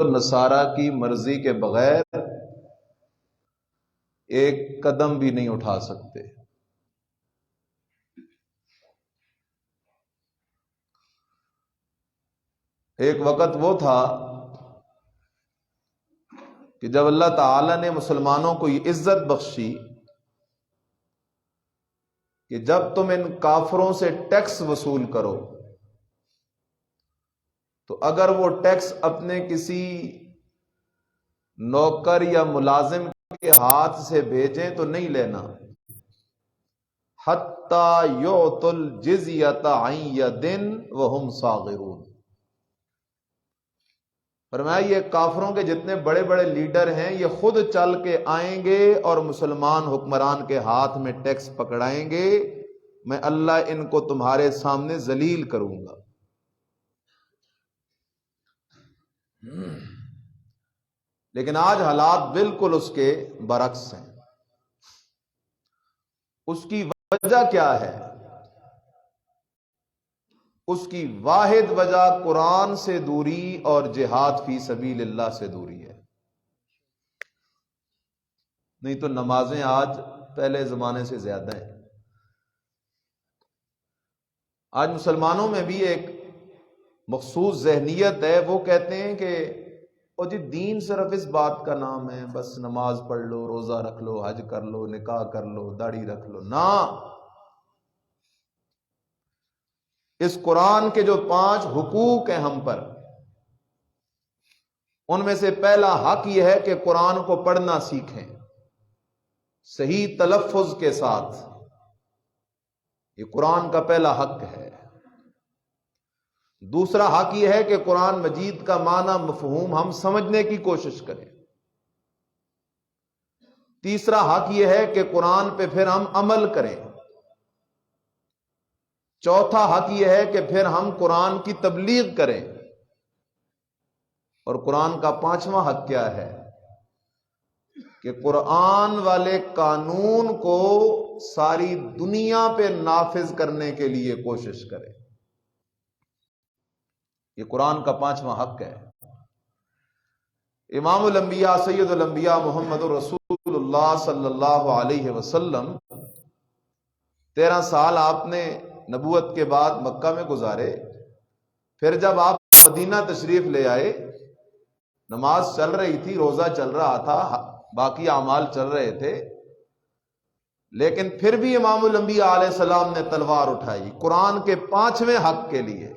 نصارہ کی مرضی کے بغیر ایک قدم بھی نہیں اٹھا سکتے۔ ایک وقت وہ تھا کہ جب اللہ تعالی نے مسلمانوں کو یہ عزت بخشی کہ جب تم ان کافروں سے ٹیکس وصول کرو تو اگر وہ ٹیکس اپنے کسی نوکر یا ملازم کے ہاتھ سے بھیجیں تو نہیں لینا، حتی یعطوا الجزیۃ عن ید وہم صاغرون۔ فرمایا یہ کافروں کے جتنے بڑے بڑے لیڈر ہیں یہ خود چل کے آئیں گے اور مسلمان حکمران کے ہاتھ میں ٹیکس پکڑائیں گے، میں اللہ ان کو تمہارے سامنے ذلیل کروں گا۔ لیکن آج حالات بالکل اس کے برعکس ہیں۔ اس کی وجہ کیا ہے؟ اس کی واحد وجہ قرآن سے دوری اور جہاد فی سبیل اللہ سے دوری ہے۔ نہیں تو نمازیں آج پہلے زمانے سے زیادہ ہیں۔ آج مسلمانوں میں بھی ایک مخصوص ذہنیت ہے، وہ کہتے ہیں کہ او جی دین صرف اس بات کا نام ہے، بس نماز پڑھ لو، روزہ رکھ لو، حج کر لو، نکاح کر لو، داڑھی رکھ لو۔ نہ، اس قرآن کے جو 5 حقوق ہیں ہم پر، ان میں سے پہلا حق یہ ہے کہ قرآن کو پڑھنا سیکھیں صحیح تلفظ کے ساتھ۔ یہ قرآن کا پہلا حق ہے۔ دوسرا حق یہ ہے کہ قرآن مجید کا معنی مفہوم ہم سمجھنے کی کوشش کریں۔ تیسرا حق یہ ہے کہ قرآن پہ پھر ہم عمل کریں۔ چوتھا حق یہ ہے کہ پھر ہم قرآن کی تبلیغ کریں۔ اور قرآن کا 5واں حق کیا ہے؟ کہ قرآن والے قانون کو ساری دنیا پہ نافذ کرنے کے لیے کوشش کریں۔ یہ قرآن کا 5واں حق ہے۔ امام الانبیاء سید الانبیاء محمد رسول اللہ صلی اللہ علیہ وسلم 13 سال آپ نے نبوت کے بعد مکہ میں گزارے۔ پھر جب آپ مدینہ تشریف لے آئے، نماز چل رہی تھی، روزہ چل رہا تھا، باقی اعمال چل رہے تھے، لیکن پھر بھی امام الانبیاء علیہ السلام نے تلوار اٹھائی قرآن کے 5ویں حق کے لیے۔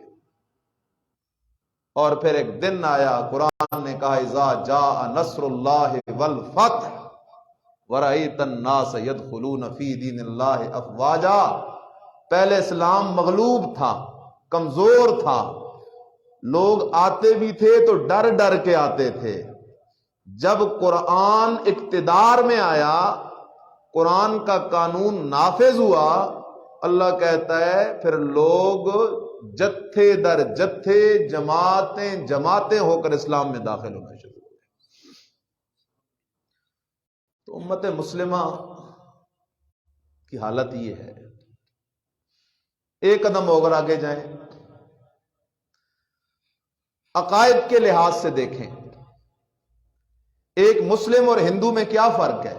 اور پھر ایک دن آیا، قرآن نے کہا اذا جاء نصر اللہ والفتح ورأیت الناس يدخلون فی دین اللہ افواجا۔ پہلے اسلام مغلوب تھا، کمزور تھا، لوگ آتے بھی تھے تو ڈر ڈر کے آتے تھے۔ جب قرآن اقتدار میں آیا، قرآن کا قانون نافذ ہوا، اللہ کہتا ہے پھر لوگ جتھے در جتھے، جماعتیں جماعتیں ہو کر اسلام میں داخل ہونا شروع ہو گئے۔ تو امت مسلمہ کی حالت یہ ہے۔ ایک قدم اور آگے جائیں، عقائد کے لحاظ سے دیکھیں، ایک مسلم اور ہندو میں کیا فرق ہے؟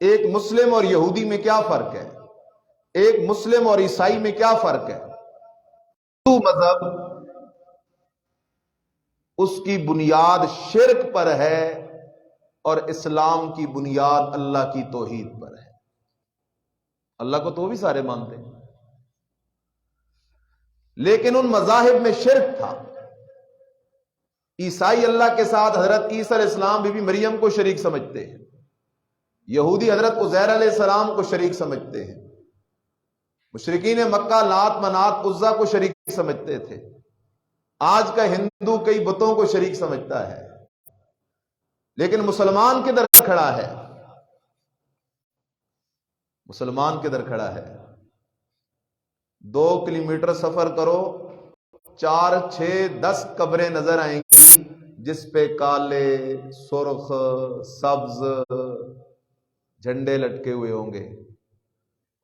ایک مسلم اور یہودی میں کیا فرق ہے؟ ایک مسلم اور عیسائی میں کیا فرق ہے؟ ہندو مذہب اس کی بنیاد شرک پر ہے اور اسلام کی بنیاد اللہ کی توحید پر ہے۔ اللہ کو تو بھی سارے مانتے ہیں، لیکن ان مذاہب میں شرک تھا۔ عیسائی اللہ کے ساتھ حضرت عیسیٰ علیہ السلام بی بی مریم کو شریک سمجھتے ہیں، یہودی حضرت عزیر علیہ السلام کو شریک سمجھتے ہیں، مشرکین مکہ لات منات عزا کو شریک سمجھتے تھے۔ آج کا ہندو کئی بتوں کو شریک سمجھتا ہے، لیکن مسلمان کدھر کھڑا ہے؟ مسلمان کدھر کھڑا ہے؟ 2 کلومیٹر سفر کرو، 4 6 10 قبریں نظر آئیں گی جس پہ کالے، سرخ، سبز جھنڈے لٹکے ہوئے ہوں گے،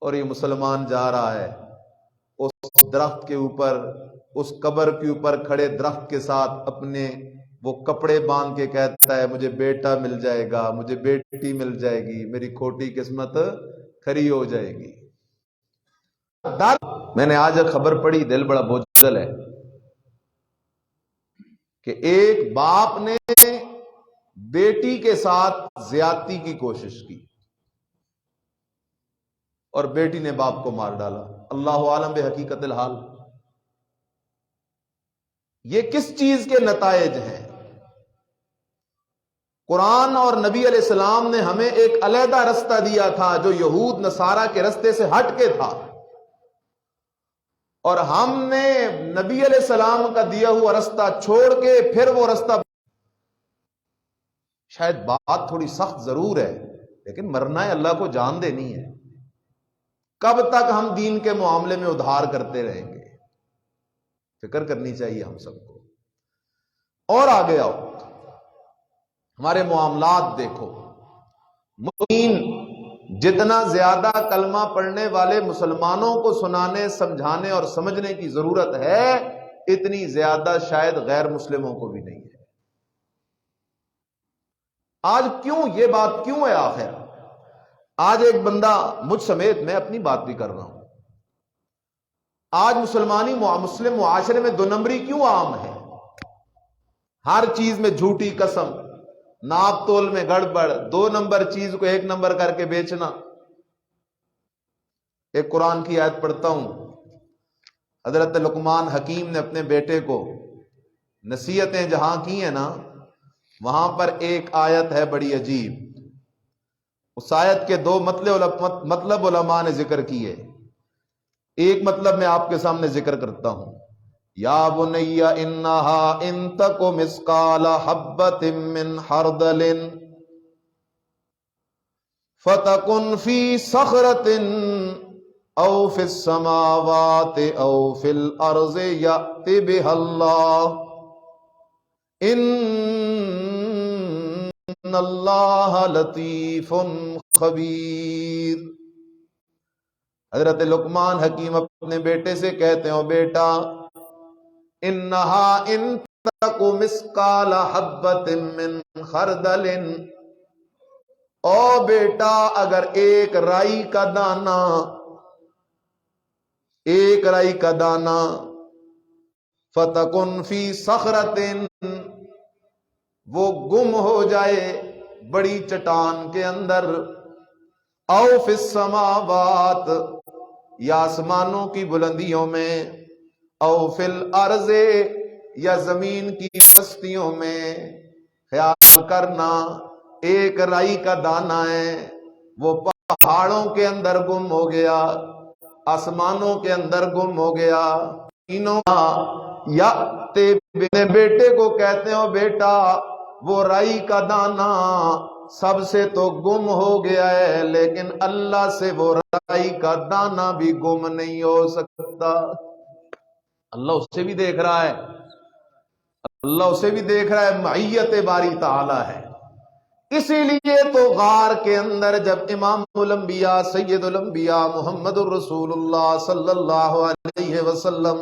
اور یہ مسلمان جا رہا ہے اس درخت کے اوپر، اس قبر کے اوپر کھڑے درخت کے ساتھ اپنے وہ کپڑے باندھ کے کہتا ہے مجھے بیٹا مل جائے گا، مجھے بیٹی مل جائے گی، میری کھوٹی قسمت کھری ہو جائے گی۔ میں نے آج ایک خبر پڑھی، دل بڑا بوجھل ہے کہ ایک باپ نے بیٹی کے ساتھ زیادتی کی کوشش کی اور بیٹی نے باپ کو مار ڈالا۔ اللہ عالم بحقیقت الحال یہ کس چیز کے نتائج ہیں؟ قرآن اور نبی علیہ السلام نے ہمیں ایک علیحدہ رستہ دیا تھا جو یہود نصارہ کے رستے سے ہٹ کے تھا، اور ہم نے نبی علیہ السلام کا دیا ہوا رستہ چھوڑ کے پھر وہ رستہ، شاید بات تھوڑی سخت ضرور ہے لیکن مرنا ہے، اللہ کو جان دینی ہے۔ کب تک ہم دین کے معاملے میں ادھار کرتے رہیں گے؟ فکر کرنی چاہیے ہم سب کو۔ اور آگے آؤ، ہمارے معاملات دیکھو، مومن جتنا زیادہ کلمہ پڑھنے والے مسلمانوں کو سنانے، سمجھانے اور سمجھنے کی ضرورت ہے، اتنی زیادہ شاید غیر مسلموں کو بھی نہیں ہے۔ آج کیوں یہ بات کیوں ہے؟ آخر آج ایک بندہ، مجھ سمیت میں اپنی بات بھی کر رہا ہوں، آج مسلم معاشرے میں دو نمبری کیوں عام ہے؟ ہر چیز میں جھوٹی قسم، ناپ تول میں گڑبڑ، دو نمبر چیز کو ایک نمبر کر کے بیچنا۔ ایک قرآن کی آیت پڑھتا ہوں، حضرت لقمان حکیم نے اپنے بیٹے کو نصیحتیں جہاں کی ہیں نا، وہاں پر ایک آیت ہے بڑی عجیب، اس آیت کے دو مطلب علماء نے ذکر کیے۔ ایک مطلب میں آپ کے سامنے ذکر کرتا ہوں، یا بنی انہا ان تک مثقال حبۃ من خردل فتکن فی صخرۃ او فی السماوات او فی الارض یأت بها اللہ ان اللہ لطیف خبیر۔ حضرت لقمان حکیم اپنے بیٹے سے کہتے ہیں، بیٹا، انہا ان تک مثقال حبۃ من خردل، او بیٹا اگر ایک رائی کا دانہ فتکن فی صخرۃ، وہ گم ہو جائے بڑی چٹان کے اندر، او فی السماوات، یا آسمانوں کی بلندیوں میں، او فی الارض، یا زمین کی بستیوں میں۔ خیال کرنا، ایک رائی کا دانہ ہے، وہ پہاڑوں کے اندر گم ہو گیا، آسمانوں کے اندر گم ہو گیا، تینوں یا میرے بیٹے کو کہتے ہو، بیٹا وہ رائی کا دانہ سب سے تو گم ہو گیا ہے، لیکن اللہ سے وہ رائی کا دانہ بھی گم نہیں ہو سکتا۔ اللہ اسے بھی دیکھ رہا ہے، اللہ اسے بھی دیکھ رہا ہے، معیت باری تعالی ہے۔ اسی لیے تو غار کے اندر جب امام الانبیاء سید الانبیاء محمد الرسول اللہ صلی اللہ علیہ وسلم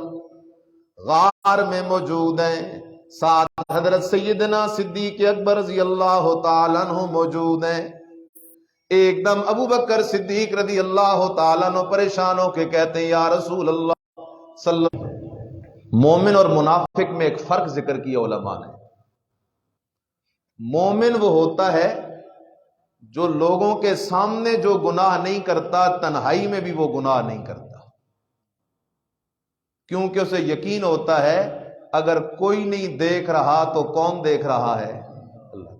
غار میں موجود ہیں، ساتھ حضرت سیدنا صدیق اکبر رضی اللہ تعالیٰ عنہ موجود ہیں، ایک دم ابو بکر صدیق رضی اللہ تعالیٰ عنہ پریشان ہو کے کہتے ہیں، یا رسول اللہ صلی اللہ علیہ وسلم۔ مومن اور منافق میں ایک فرق ذکر کیا علماء نے۔ مومن وہ ہوتا ہے جو لوگوں کے سامنے جو گناہ نہیں کرتا، تنہائی میں بھی وہ گناہ نہیں کرتا، کیونکہ اسے یقین ہوتا ہے اگر کوئی نہیں دیکھ رہا تو کون دیکھ رہا ہے؟ اللہ دیکھ رہا ہے۔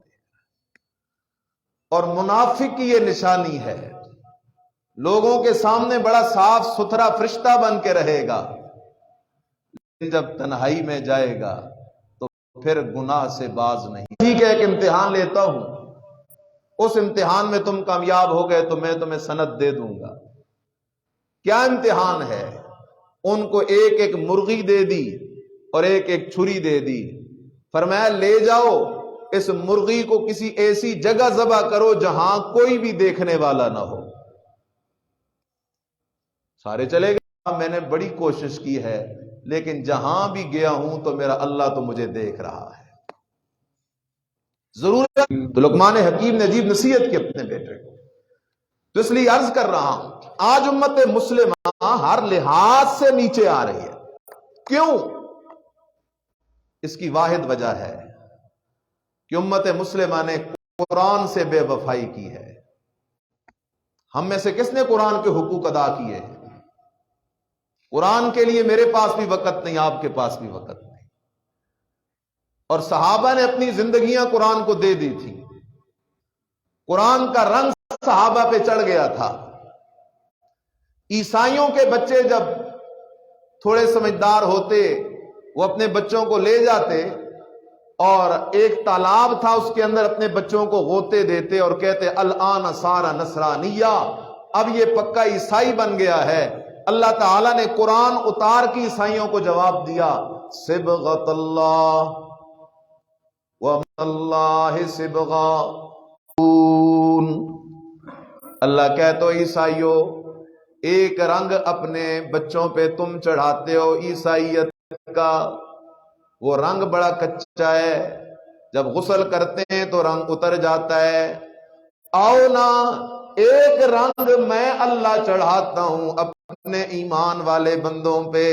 اور منافق کی یہ نشانی ہے، لوگوں کے سامنے بڑا صاف ستھرا فرشتہ بن کے رہے گا، لیکن جب تنہائی میں جائے گا تو پھر گناہ سے باز نہیں۔ ٹھیک ہے، ایک امتحان لیتا ہوں، اس امتحان میں تم کامیاب ہو گئے تو میں تمہیں سند دے دوں گا۔ کیا امتحان ہے؟ ان کو ایک ایک مرغی دے دی اور ایک ایک چھری دے دی، فرمایا لے جاؤ اس مرغی کو کسی ایسی جگہ ذبح کرو جہاں کوئی بھی دیکھنے والا نہ ہو۔ سارے چلے گئے، میں نے بڑی کوشش کی ہے لیکن جہاں بھی گیا ہوں تو میرا اللہ تو مجھے دیکھ رہا ہے۔ ضرورت تو لقمان حکیم نے عجیب نصیحت کی اپنے بیٹے کو. تو اس لیے عرض کر رہا ہوں آج امت مسلمہ ہر لحاظ سے نیچے آ رہی ہے. کیوں؟ اس کی واحد وجہ ہے کہ امت مسلمہ نے قرآن سے بے وفائی کی ہے. ہم میں سے کس نے قرآن کے حقوق ادا کیے ہیں؟ قرآن کے لیے میرے پاس بھی وقت نہیں، آپ کے پاس بھی وقت نہیں. اور صحابہ نے اپنی زندگیاں قرآن کو دے دی تھی. قرآن کا رنگ صحابہ پہ چڑھ گیا تھا. عیسائیوں کے بچے جب تھوڑے سمجھدار ہوتے وہ اپنے بچوں کو لے جاتے اور ایک تالاب تھا اس کے اندر اپنے بچوں کو غوطے دیتے اور کہتے الآن صار نصرانیہ، اب یہ پکا عیسائی بن گیا ہے. اللہ تعالیٰ نے قرآن اتار کی عیسائیوں کو جواب دیا صبغۃ اللہ ومن اللہ صبغہ. اللہ کہتے ہو عیسائیو ایک رنگ اپنے بچوں پہ تم چڑھاتے ہو عیسائیت کا، وہ رنگ بڑا کچا ہے، جب غسل کرتے ہیں تو رنگ اتر جاتا ہے. آؤ نا ایک رنگ میں اللہ چڑھاتا ہوں اپنے ایمان والے بندوں پہ.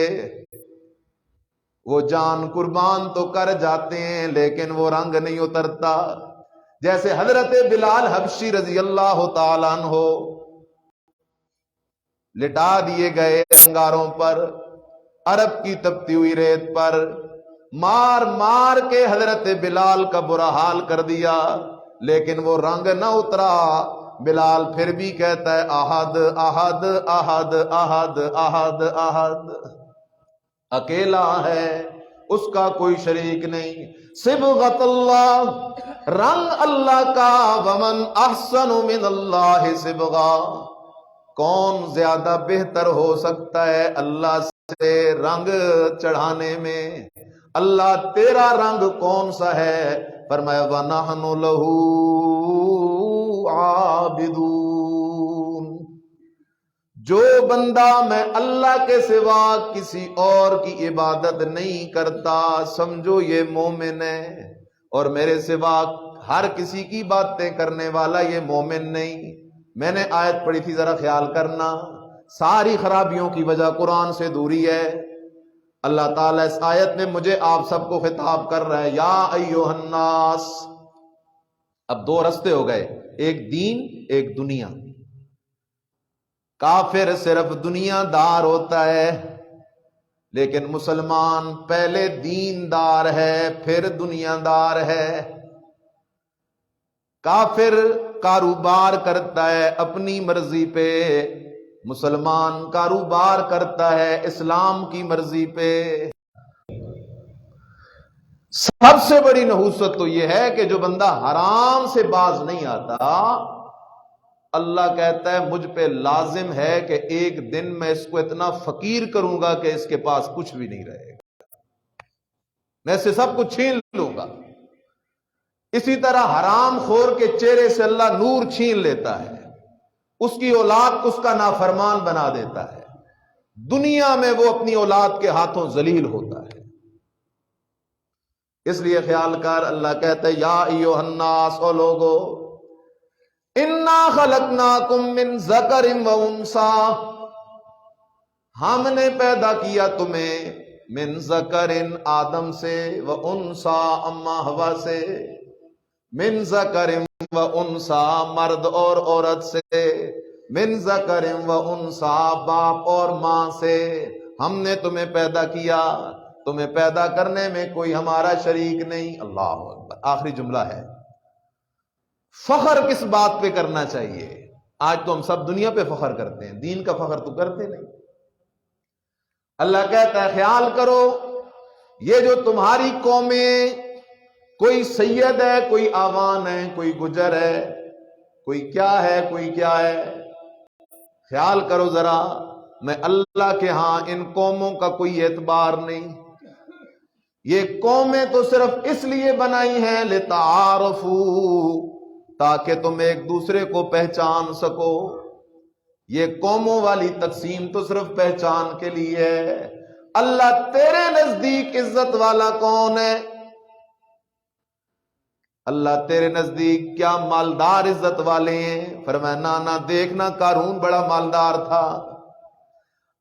وہ جان قربان تو کر جاتے ہیں لیکن وہ رنگ نہیں اترتا. جیسے حضرت بلال حبشی رضی اللہ تعالیٰ عنہ لٹا دیے گئے انگاروں پر، عرب کی تپتی ہوئی ریت پر مار مار کے حضرت بلال کا برا حال کر دیا لیکن وہ رنگ نہ اترا. بلال پھر بھی کہتا ہے احد احد احد احد احد احد، اکیلا ہے، اس کا کوئی شریک نہیں. صبغۃ اللہ، رنگ اللہ کا. ومن احسن من اللہ صبغہ، کون زیادہ بہتر ہو سکتا ہے اللہ سے رنگ چڑھانے میں؟ اللہ تیرا رنگ کون سا ہے؟ فرمایا وَنَحْنُ لَهُ عَابِدُونَ. جو بندہ میں اللہ کے سوا کسی اور کی عبادت نہیں کرتا سمجھو یہ مومن ہے، اور میرے سوا ہر کسی کی باتیں کرنے والا یہ مومن نہیں. میں نے آیت پڑھی تھی، ذرا خیال کرنا. ساری خرابیوں کی وجہ قرآن سے دوری ہے. اللہ تعالیٰ اس آیت میں مجھے آپ سب کو خطاب کر رہا ہے یا ایھا الناس. اب دو رستے ہو گئے، ایک دین ایک دنیا. کافر صرف دنیا دار ہوتا ہے لیکن مسلمان پہلے دین دار ہے پھر دنیا دار ہے. کافر کاروبار کرتا ہے اپنی مرضی پہ، مسلمان کاروبار کرتا ہے اسلام کی مرضی پہ. سب سے بڑی نحوست تو یہ ہے کہ جو بندہ حرام سے باز نہیں آتا، اللہ کہتا ہے مجھ پہ لازم ہے کہ ایک دن میں اس کو اتنا فقیر کروں گا کہ اس کے پاس کچھ بھی نہیں رہے گا، میں اس سے سب کچھ چھین لوں گا. اسی طرح حرام خور کے چہرے سے اللہ نور چھین لیتا ہے، اس کی اولاد کو اس کا نافرمان بنا دیتا ہے. دنیا میں وہ اپنی اولاد کے ہاتھوں ذلیل ہوتا ہے. اس لیے خیال کر، اللہ کہتا ہے یا ایھا الناس، او لوگو، انا خلقناکم من ذکر و انثی، ہم نے پیدا کیا تمہیں من ذکر آدم سے، و انثی اما حوا سے. من ذکر و انثی مرد اور عورت سے، من ذکر و انثی باپ اور ماں سے. ہم نے تمہیں پیدا کیا، تمہیں پیدا کرنے میں کوئی ہمارا شریک نہیں. اللہ اکبر. آخری جملہ ہے. فخر کس بات پہ کرنا چاہیے؟ آج تو ہم سب دنیا پہ فخر کرتے ہیں، دین کا فخر تو کرتے نہیں. اللہ کہتا ہے خیال کرو، یہ جو تمہاری قومیں، کوئی سید ہے، کوئی آوان ہے، کوئی گجر ہے، کوئی کیا ہے، کوئی کیا ہے. خیال کرو ذرا، میں اللہ کے ہاں ان قوموں کا کوئی اعتبار نہیں. یہ قومیں تو صرف اس لیے بنائی ہیں لتعارفوا، تاکہ تم ایک دوسرے کو پہچان سکو. یہ قوموں والی تقسیم تو صرف پہچان کے لیے ہے. اللہ تیرے نزدیک عزت والا کون ہے؟ اللہ تیرے نزدیک کیا مالدار عزت والے ہیں؟ فرمایا نانا دیکھنا قارون بڑا مالدار تھا۔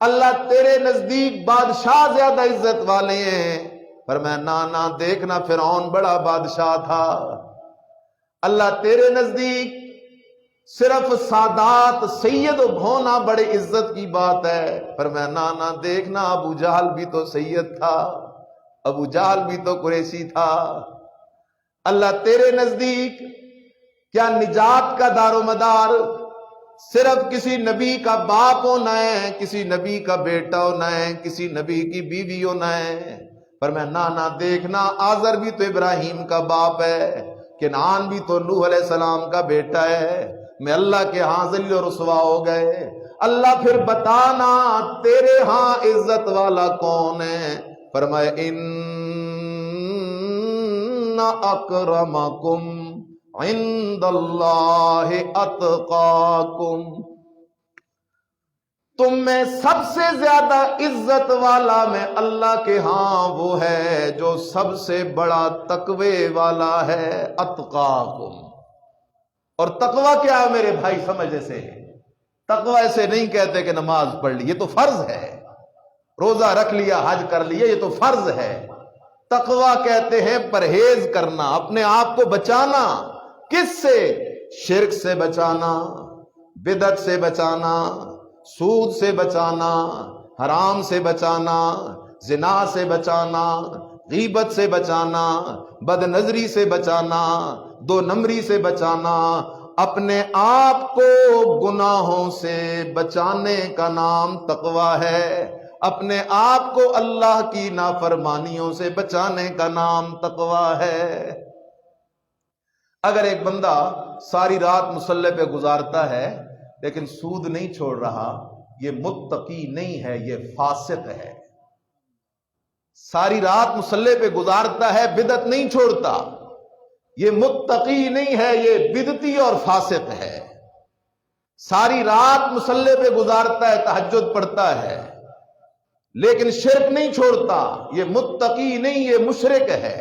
اللہ تیرے نزدیک بادشاہ زیادہ عزت والے ہیں؟ فرمایا نانا دیکھنا فرعون بڑا بادشاہ تھا۔ اللہ تیرے نزدیک صرف سادات سید ہونا بڑے عزت کی بات ہے؟ فرمایا نانا دیکھنا ابو جہل بھی تو سید تھا، ابو جہل بھی تو قریشی تھا۔ اللہ تیرے نزدیک کیا نجات کا دار و مدار صرف کسی نبی کا باپ ہونا ہے، کسی نبی کا بیٹا ہونا ہے، کسی نبی کی بیوی ہونا ہے؟ فرمایا نانا دیکھنا آزر بھی تو ابراہیم کا باپ ہے، کنعان بھی تو نوح علیہ السلام کا بیٹا ہے۔ میں اللہ کے ہاں ذلیل و رسوا ہو گئے۔ اللہ پھر بتانا تیرے ہاں عزت والا کون ہے؟ فرمایا ان اکرمکم عند اللہ اتقاکم، تم میں سب سے زیادہ عزت والا میں اللہ کے ہاں وہ ہے جو سب سے بڑا تقوی والا ہے۔ اتقاکم، اور تقوی کیا ہے میرے بھائی؟ سمجھ سے تقوی ایسے نہیں کہتے کہ نماز پڑھ لی، یہ تو فرض ہے، روزہ رکھ لیا، حج کر لیا، یہ تو فرض ہے۔ تقوی کہتے ہیں پرہیز کرنا، اپنے آپ کو بچانا۔ کس سے؟ شرک سے بچانا، بدعت سے بچانا، سود سے بچانا، حرام سے بچانا، زنا سے بچانا، غیبت سے بچانا، بد نظری سے بچانا، دو نمبری سے بچانا۔ اپنے آپ کو گناہوں سے بچانے کا نام تقوی ہے، اپنے آپ کو اللہ کی نافرمانیوں سے بچانے کا نام تقوی ہے۔ اگر ایک بندہ ساری رات مصلی پہ گزارتا ہے لیکن سود نہیں چھوڑ رہا، یہ متقی نہیں ہے، یہ فاسق ہے۔ ساری رات مصلی پہ گزارتا ہے، بدعت نہیں چھوڑتا، یہ متقی نہیں ہے، یہ بدعتی اور فاسق ہے۔ ساری رات مصلی پہ گزارتا ہے، تہجد پڑھتا ہے لیکن شرک نہیں چھوڑتا، یہ متقی نہیں، یہ مشرک ہے۔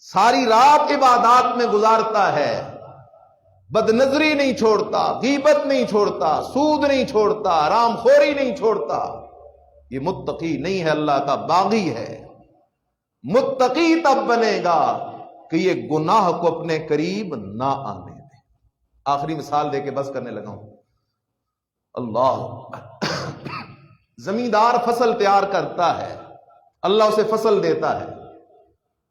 ساری رات عبادات میں گزارتا ہے، بد نظری نہیں چھوڑتا، غیبت نہیں چھوڑتا، سود نہیں چھوڑتا، حرام خوری نہیں چھوڑتا، یہ متقی نہیں ہے، اللہ کا باغی ہے۔ متقی تب بنے گا کہ یہ گناہ کو اپنے قریب نہ آنے دے۔ آخری مثال دے کے بس کرنے لگا ہوں۔ اللہ زمیندار فصل تیار کرتا ہے، اللہ اسے فصل دیتا ہے،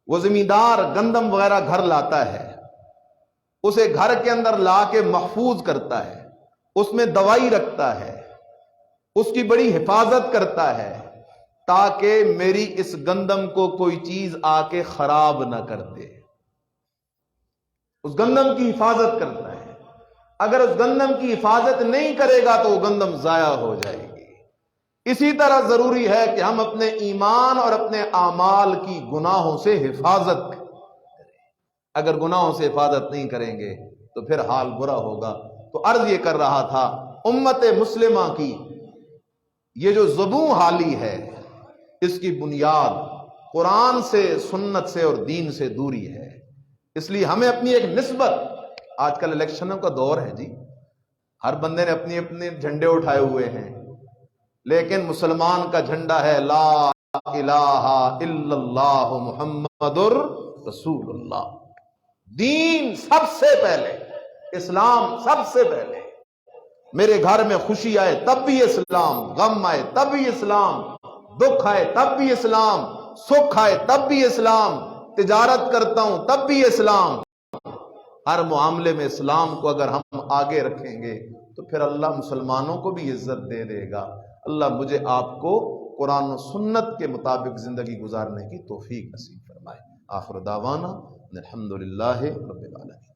وہ زمیندار گندم وغیرہ گھر لاتا ہے، اسے گھر کے اندر لا کے محفوظ کرتا ہے، اس میں دوائی رکھتا ہے، اس کی بڑی حفاظت کرتا ہے تاکہ میری اس گندم کو کوئی چیز آ کے خراب نہ کر دے۔ اس گندم کی حفاظت کرتا ہے، اگر اس گندم کی حفاظت نہیں کرے گا تو وہ گندم ضائع ہو جائے گی۔ اسی طرح ضروری ہے کہ ہم اپنے ایمان اور اپنے اعمال کی گناہوں سے حفاظت کریں۔ اگر گناہوں سے حفاظت نہیں کریں گے تو پھر حال برا ہوگا۔ تو عرض یہ کر رہا تھا، امت مسلمہ کی یہ جو زبوں حالی ہے، اس کی بنیاد قرآن سے، سنت سے اور دین سے دوری ہے۔ اس لیے ہمیں اپنی ایک نسبت، آج کل الیکشنوں کا دور ہے جی، ہر بندے نے اپنے اپنے جھنڈے اٹھائے ہوئے ہیں، لیکن مسلمان کا جھنڈا ہے لا الہ الا اللہ محمد رسول اللہ۔ دین سب سے پہلے، اسلام سب سے پہلے۔ میرے گھر میں خوشی آئے تب بھی اسلام، غم آئے تب بھی اسلام، دکھ آئے تب بھی اسلام، سکھ آئے تب بھی اسلام، تجارت کرتا ہوں تب بھی اسلام۔ ہر معاملے میں اسلام کو اگر ہم آگے رکھیں گے تو پھر اللہ مسلمانوں کو بھی عزت دے دے گا۔ اللہ مجھے آپ کو قرآن و سنت کے مطابق زندگی گزارنے کی توفیق نصیب فرمائے۔ آخر دعوانا الحمدللہ رب العالمین۔